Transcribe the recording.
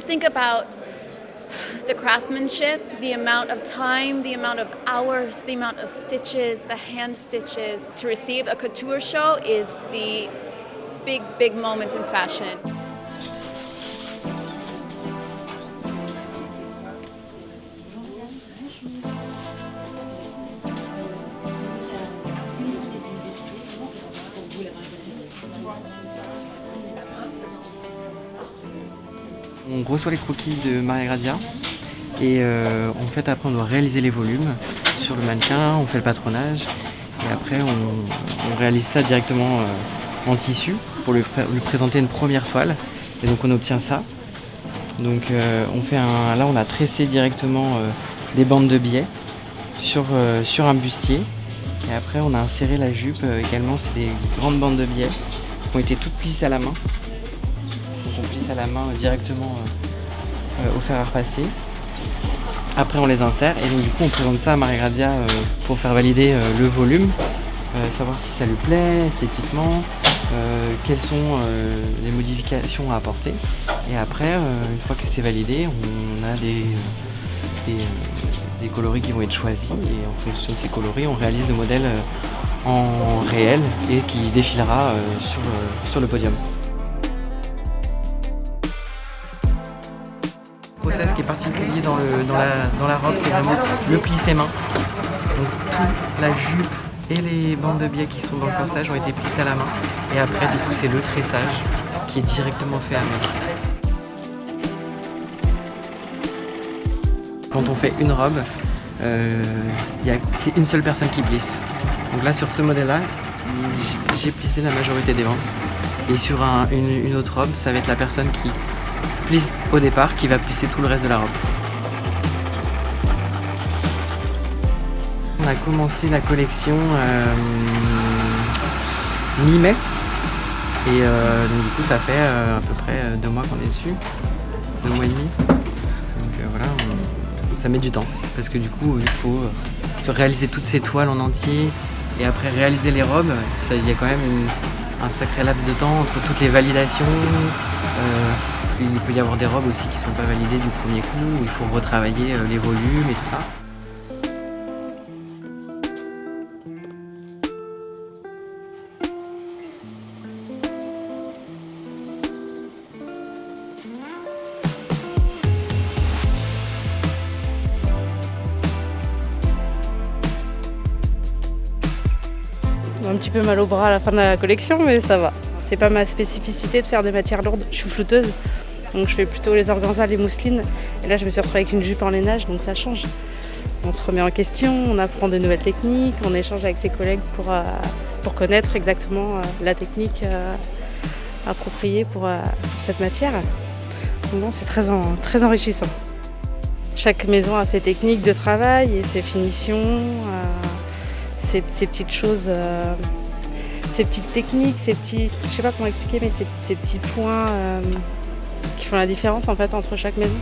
just think about the craftsmanship, the amount of time, the amount of hours, the amount of stitches, the hand stitches. To receive a couture show is the big moment in fashion. On reçoit les croquis de Maria Grazia et en fait après on doit réaliser les volumes sur le mannequin, on fait le patronage et après on réalise ça directement en tissu pour lui présenter une première toile et donc on obtient ça. Donc là on a tressé directement des bandes de biais sur un bustier et après on a inséré la jupe également, c'est des grandes bandes de biais qui ont été toutes plissées à la main. On plisse à la main directement au fer à repasser. Après on les insère et donc du coup on présente ça à Maria Grazia pour faire valider le volume, savoir si ça lui plaît esthétiquement, quelles sont les modifications à apporter. Et après une fois que c'est validé, on a des coloris qui vont être choisis et en fonction de ces coloris on réalise le modèle en réel et qui défilera sur le podium. Le process qui est particulier dans la robe, c'est vraiment le plissé main. Donc toute la jupe et les bandes de biais qui sont dans le corsage ont été plissées à la main. Et après, du coup, c'est le tressage qui est directement fait à main. Quand on fait une robe, c'est une seule personne qui plisse. Donc là, sur ce modèle-là, j'ai plissé la majorité des bandes. Et sur une autre robe, ça va être la personne qui plisse au départ qui va plisser tout le reste de la robe. On a commencé la collection mi-mai et donc du coup ça fait à peu près 2 mois qu'on est dessus, 2 mois et demi. Donc voilà, ça met du temps parce que du coup il faut réaliser toutes ces toiles en entier et après réaliser les robes, il y a quand même un sacré laps de temps entre toutes les validations. Il peut y avoir des robes aussi qui ne sont pas validées du premier coup, où il faut retravailler les volumes et tout ça. Un petit peu mal au bras à la fin de la collection, mais ça va. C'est pas ma spécificité de faire des matières lourdes. Je suis flouteuse, donc je fais plutôt les organzas, les mousselines. Et là, je me suis retrouvée avec une jupe en lainage, donc ça change. On se remet en question, on apprend de nouvelles techniques, on échange avec ses collègues pour connaître exactement la technique appropriée pour cette matière. Donc bon, c'est très enrichissant. Chaque maison a ses techniques de travail et ses finitions, ses petites choses. Ces petites techniques, je sais pas comment expliquer, mais ces petits points qui font la différence en fait entre chaque maison.